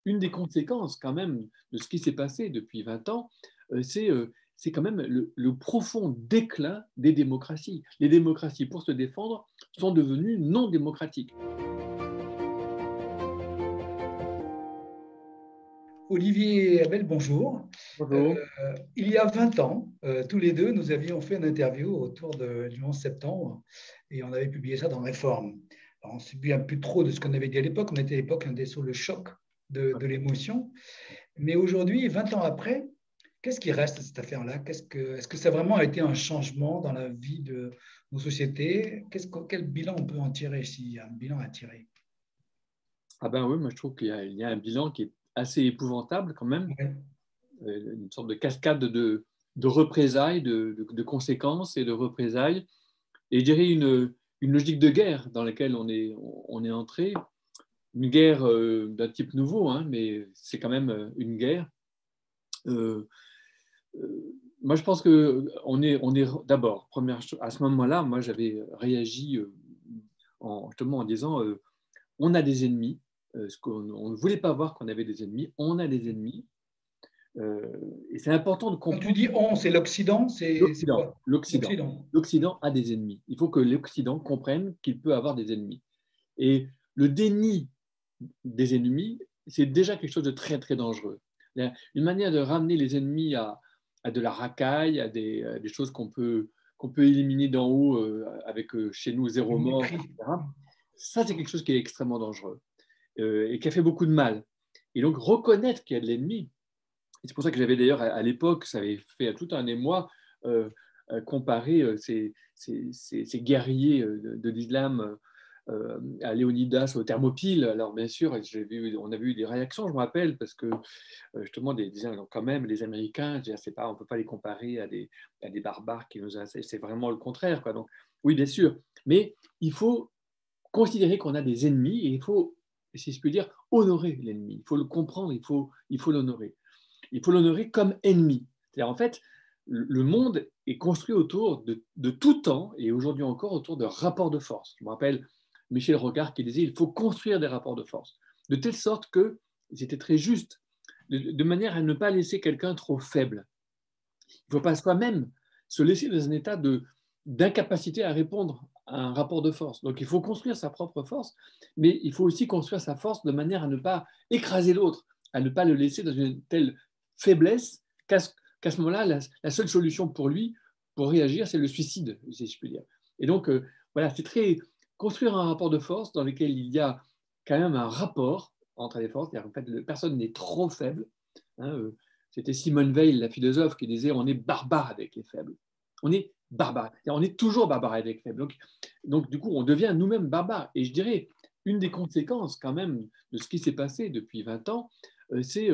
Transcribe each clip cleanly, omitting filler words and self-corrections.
une des conséquences quand même de ce qui s'est passé depuis 20 ans, c'est quand même le profond déclin des démocraties. Les démocraties, pour se défendre, sont devenues non démocratiques. Olivier Abel, bonjour. Euh, Bonjour. il y a 20 ans, tous les deux, nous avions fait une interview autour du 11 septembre et on avait publié ça dans Réforme. Alors, on ne se souvient plus trop de ce qu'on avait dit à l'époque. On était à l'époque sous le choc de l'émotion. Mais aujourd'hui, 20 ans après, qu'est-ce qui reste de cette affaire-là? Est-ce que ça vraiment a été un changement dans la vie de nos sociétés? Quel bilan on peut en tirer s'il y a un bilan à tirer? Ah ben oui, moi je trouve qu'il y a un bilan qui est assez épouvantable quand même, Ouais. une sorte de cascade de représailles, de conséquences et de représailles. Et je dirais une logique de guerre dans laquelle on est entré, une guerre d'un type nouveau, hein, mais c'est quand même une guerre. Euh, Moi, je pense que on est d'abord, à ce moment-là, moi, j'avais réagi justement en disant on a des ennemis, ce qu'on on ne voulait pas voir qu'on avait des ennemis, on a des ennemis, euh, et c'est important de Quand tu comprendre dis on, c'est l'Occident, c'est l'Occident. quoi? L'Occident. L'Occident. L'Occident a des ennemis. Il faut que l'Occident comprenne qu'il peut avoir des ennemis. Et le déni des ennemis, c'est déjà quelque chose de très, très dangereux. Une manière de ramener les ennemis à de la racaille, à des choses qu'on peut éliminer d'en haut avec chez nous Du zéro mort, mépris. etc. Ça, c'est quelque chose qui est extrêmement dangereux et qui a fait beaucoup de mal. Et donc, reconnaître qu'il y a de l'ennemi, et c'est pour ça que j'avais d'ailleurs à l'époque, ça avait fait tout un émoi, comparer ces guerriers de l'islam à Léonidas, au Thermopyles. Alors bien sûr, on a vu des réactions, je me rappelle, parce que justement, quand même, les Américains, on ne peut pas les comparer à des barbares qui nous c'est vraiment le contraire, quoi. Donc oui, bien sûr, mais il faut considérer qu'on a des ennemis et il faut, si je puis dire, honorer l'ennemi. Il faut le comprendre, il faut l'honorer. Il faut l'honorer comme ennemi. C'est-à-dire, en fait, le monde est construit autour de tout temps, et aujourd'hui encore, autour de rapports de force. Je me rappelle Michel Rocard qui disait il faut construire des rapports de force, de telle sorte que, c'était très juste, de manière à ne pas laisser quelqu'un trop faible. Il ne faut pas soi-même se laisser dans un état d'incapacité à répondre à un rapport de force. Donc il faut construire sa propre force, mais il faut aussi construire sa force de manière à ne pas écraser l'autre, à ne pas le laisser dans une telle faiblesse qu'à ce moment-là, la seule solution pour lui, pour réagir, c'est le suicide, si je puis dire. Et donc, voilà, c'est très construire un rapport de force dans lequel il y a quand même un rapport entre les forces, c'est-à-dire en fait, personne n'est trop faible. Hein, c'était Simone Veil, la philosophe, qui disait on est barbare avec les faibles. On est barbare. On est toujours barbare avec les faibles. Donc, du coup, on devient nous-mêmes barbares. Et je dirais, une des conséquences quand même de ce qui s'est passé depuis 20 ans, c'est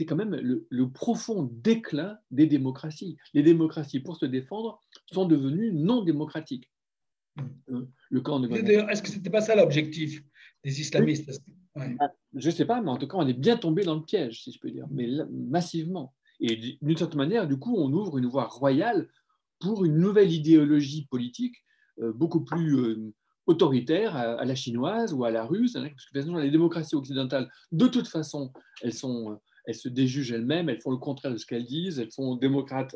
quand même le profond déclin des démocraties. Les démocraties, pour se défendre, sont devenues non démocratiques. Le camp de Est-ce que ce n'était pas ça l'objectif des islamistes? Ouais. je ne sais pas, mais en tout cas, on est bien tombé dans le piège, si je peux dire, mais là, massivement. Et d'une certaine manière, du coup, on ouvre une voie royale pour une nouvelle idéologie politique beaucoup plus autoritaire à la chinoise ou à la russe, hein, parce que de toute façon, les démocraties occidentales, de toute façon, elles se déjugent elles-mêmes, elles font le contraire de ce qu'elles disent, elles sont démocrates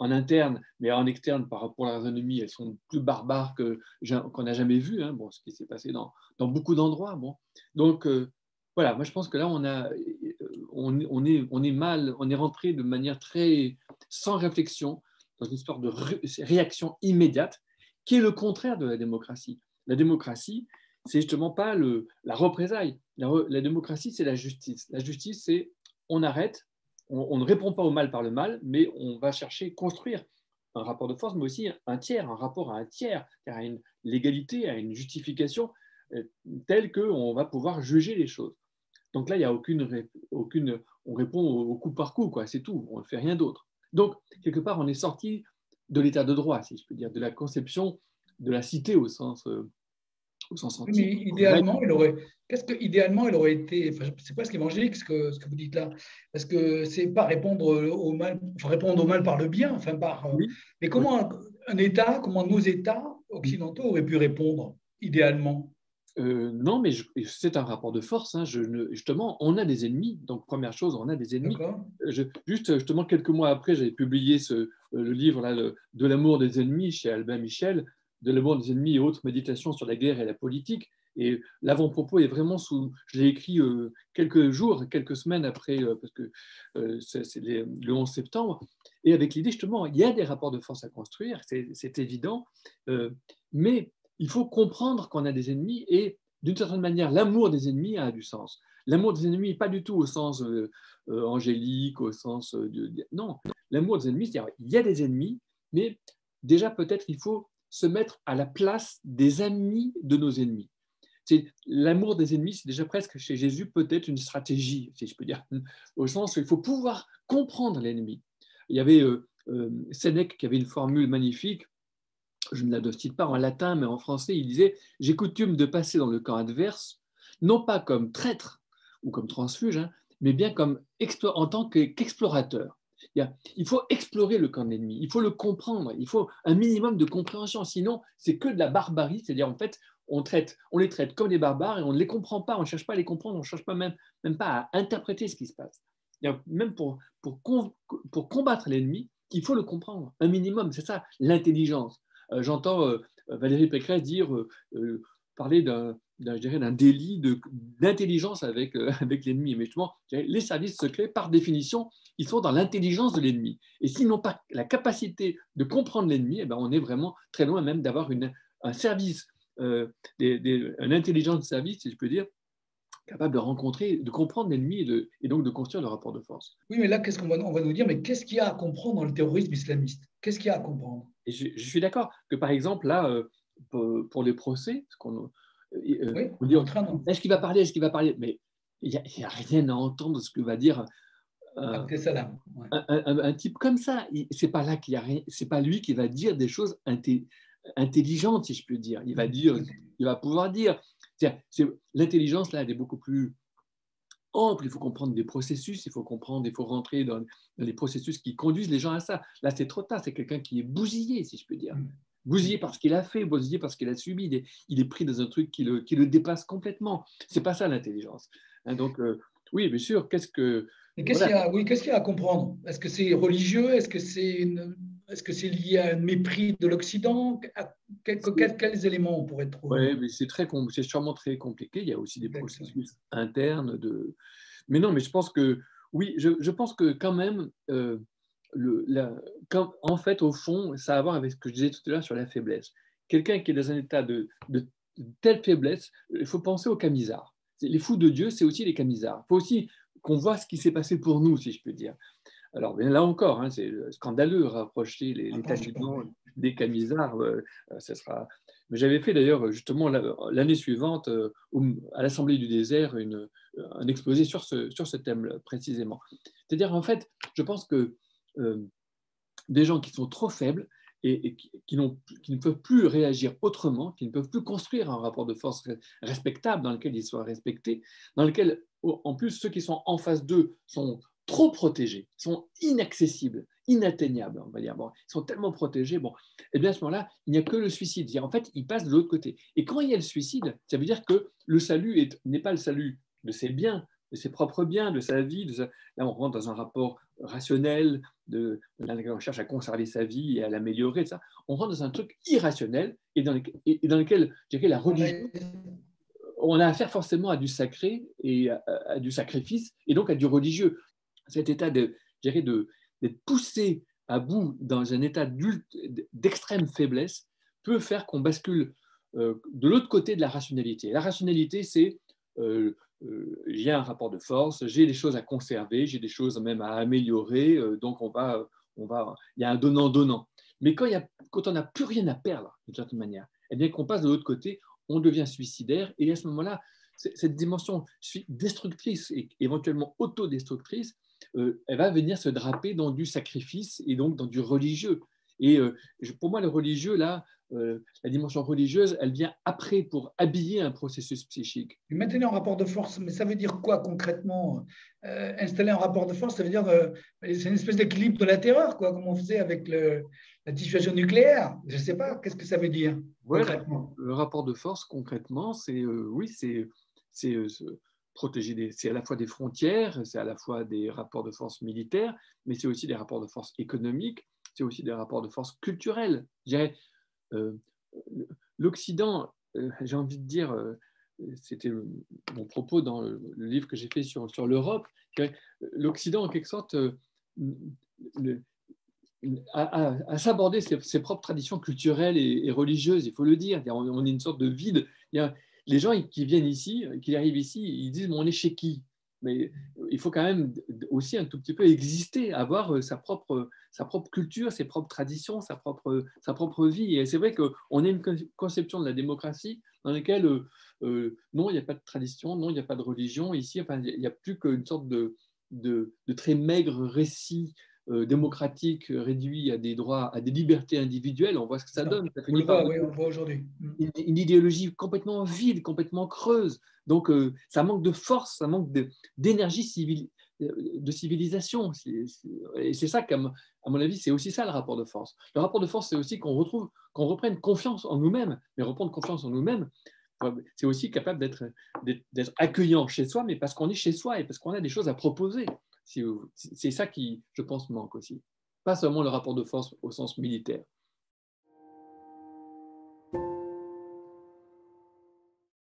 en interne, mais en externe, par rapport à leurs ennemis, elles sont plus barbares qu'on n'a jamais vu, hein, bon, ce qui s'est passé dans beaucoup d'endroits. Bon. Donc, voilà, moi je pense que là, on est mal, on est rentré de manière très sans réflexion dans une sorte de réaction immédiate qui est le contraire de la démocratie. La démocratie, c'est justement pas la représaille. La démocratie, c'est la justice. La justice, c'est on arrête, on ne répond pas au mal par le mal, mais on va chercher construire un rapport de force, mais aussi un rapport à un tiers, à une légalité, à une justification telle qu'on va pouvoir juger les choses. Donc là, il n'y a on répond au coup par coup, quoi, c'est tout, on ne fait rien d'autre. Donc, quelque part, on est sorti de l'état de droit, si je peux dire, de la conception de la cité au sens Oui, mais antique. idéalement, qu'est-ce que idéalement il aurait été, enfin, c'est presque évangélique ce que vous dites là, parce que c'est pas répondre au mal, enfin, répondre au mal par le bien, enfin Oui, mais oui. comment un État, comment nos États occidentaux auraient pu répondre idéalement? Non, mais c'est un rapport de force. Hein. Justement, on a des ennemis. Donc, première chose, on a des ennemis. D'accord? Juste, justement, quelques mois après, j'avais publié le livre là, De l'amour des ennemis chez Albin Michel, De l'amour des ennemis et autres méditations sur la guerre et la politique. Et l'avant-propos est vraiment je l'ai écrit quelques jours, quelques semaines après, parce que c'est le 11 septembre. Et avec l'idée, justement, il y a des rapports de force à construire, c'est évident. Mais il faut comprendre qu'on a des ennemis et d'une certaine manière, l'amour des ennemis a du sens. L'amour des ennemis, pas du tout au sens angélique, au sens non, l'amour des ennemis, c'est-à-dire il y a des ennemis, mais déjà peut-être il faut se mettre à la place des amis de nos ennemis. L'amour des ennemis, c'est déjà presque chez Jésus peut-être une stratégie, si je peux dire, au sens où il faut pouvoir comprendre l'ennemi. Il y avait Sénèque qui avait une formule magnifique, je ne la cite pas en latin, mais en français, il disait « J'ai coutume de passer dans le camp adverse, non pas comme traître ou comme transfuge, hein, mais bien comme en tant qu'explorateur. Il faut explorer le camp de l'ennemi, il faut le comprendre, il faut un minimum de compréhension, sinon c'est que de la barbarie, c'est-à-dire en fait, on les traite comme des barbares et on ne les comprend pas, on ne cherche pas à les comprendre, on ne cherche pas même pas à interpréter ce qui se passe. Même pour combattre l'ennemi, il faut le comprendre, un minimum, c'est ça l'intelligence. J'entends Valérie Pécresse parler d'un délit d'intelligence avec l'ennemi. Mais justement, les services secrets, par définition, ils sont dans l'intelligence de l'ennemi. Et s'ils n'ont pas la capacité de comprendre l'ennemi, eh ben, on est vraiment très loin même d'avoir un service, une intelligence de service, si je peux dire, capable de rencontrer, de comprendre l'ennemi et donc de construire le rapport de force. Oui, mais là, qu'est-ce on va nous dire? Mais qu'est-ce qu'il y a à comprendre dans le terrorisme islamiste? Qu'est-ce qu'il y a à comprendre? Et je suis d'accord que, par exemple, là, pour les procès, Oui, on on est dit en train de... est-ce qu'il va parler, est-ce qu'il va parler? Mais il n'y a rien à entendre de ce que va dire Abdeslam. Ouais. un type comme ça. C'est pas là qu'il y a rien, c'est pas lui qui va dire des choses intelligentes, si je peux dire. Il va pouvoir dire. L'intelligence, là, elle est beaucoup plus ample. Il faut comprendre des processus, il faut rentrer dans les processus qui conduisent les gens à ça. Là, c'est trop tard. C'est quelqu'un qui est bousillé, si je peux dire. Bousillé par ce qu'il a fait, bousillé par ce qu'il a subi. Il est pris dans un truc qui le dépasse complètement. C'est pas ça l'intelligence. Hein, donc, oui, bien sûr. Mais Voilà. qu'est-ce qu'il y a à comprendre? Est-ce que c'est religieux? Est-ce que c'est lié à un mépris de l'Occident? Quels éléments on pourrait trouver? Ouais, mais c'est sûrement très compliqué. Il y a aussi des Exactement. processus internes Mais non, mais je pense que oui, je pense que quand même, en fait, au fond, ça a à voir avec ce que je disais tout à l'heure sur la faiblesse. Quelqu'un qui est dans un état de telle faiblesse, il faut penser aux camisards. Les fous de Dieu, c'est aussi les camisards. Il faut aussi qu'on voit ce qui s'est passé pour nous, si je peux dire. Alors, mais là encore, hein, c'est scandaleux rapprocher les Franchement, talibans oui. des camisards. Ça sera... Mais j'avais fait d'ailleurs justement l'année suivante à l'Assemblée du désert un exposé sur ce thème précisément. C'est-à-dire, en fait, je pense que euh, des gens qui sont trop faibles et qui ne peuvent plus réagir autrement, qui ne peuvent plus construire un rapport de force respectable dans lequel ils soient respectés, dans lequel, en plus, ceux qui sont en face d'eux sont trop protégés, sont inaccessibles, inatteignables, on va dire. Bon, ils sont tellement protégés, bon, et bien à ce moment-là, il n'y a que le suicide. En fait, ils passent de l'autre côté. Et quand il y a le suicide, ça veut dire que le salut n'est pas le salut de ses biens, de ses propres biens, de sa vie. Là, on rentre dans un rapport rationnel, dans lequel on cherche à conserver sa vie et à l'améliorer. Ça. On rentre dans un truc irrationnel et dans lequel, je dirais, la religion, on a affaire forcément à du sacré et à du sacrifice et donc à du religieux. Cet état d'être poussé à bout dans un état d'extrême faiblesse peut faire qu'on bascule de l'autre côté de la rationalité. La rationalité, c'est j'ai un rapport de force, j'ai des choses à conserver, j'ai des choses même à améliorer, donc il y a un donnant-donnant. Mais quand on n'a plus rien à perdre, d'une certaine manière, eh bien qu'on passe de l'autre côté, on devient suicidaire, et à ce moment-là, cette dimension destructrice et éventuellement autodestructrice, elle va venir se draper dans du sacrifice et donc dans du religieux. Et pour moi, le religieux, là, la dimension religieuse, elle vient après pour habiller un processus psychique. Maintenir un rapport de force, mais ça veut dire quoi concrètement? Installer un rapport de force, ça veut dire c'est une espèce d'équilibre de la terreur, quoi, comme on faisait avec la dissuasion nucléaire. Je ne sais pas, qu'est-ce que ça veut dire Voilà, concrètement? le rapport de force, concrètement, c'est oui, c'est protéger c'est à la fois des frontières, c'est à la fois des rapports de force militaires, mais c'est aussi des rapports de force économiques, c'est aussi des rapports de force culturels. Je dirais, euh, l'Occident, j'ai envie de dire, c'était mon propos dans le livre que j'ai fait sur l'Europe, l'Occident, en quelque sorte, à s'aborder ses propres traditions culturelles et religieuses, il faut le dire. On est une sorte de vide. Les gens qui viennent ici, qui arrivent ici, ils disent, on est chez qui? Mais il faut quand même aussi un tout petit peu exister, avoir sa propre culture, ses propres traditions, sa propre vie. Et c'est vrai qu'on a une conception de la démocratie dans laquelle, non, il n'y a pas de tradition, non, il n'y a pas de religion. Ici, enfin, il n'y a plus qu'une sorte de très maigre récit démocratique réduit à des droits, à des libertés individuelles. On voit ce que ça donne. Ça On le finit par voit, oui, on le voit aujourd'hui. une idéologie complètement vide, complètement creuse. Donc, ça manque de force, ça manque d'énergie de civilisation. Et c'est ça qu'à mon avis, c'est aussi ça le rapport de force. Le rapport de force, c'est aussi qu'on reprenne confiance en nous-mêmes. Mais reprendre confiance en nous-mêmes, c'est aussi capable d'être accueillant chez soi, mais parce qu'on est chez soi et parce qu'on a des choses à proposer. C'est ça qui, je pense, manque aussi. Pas seulement le rapport de force au sens militaire.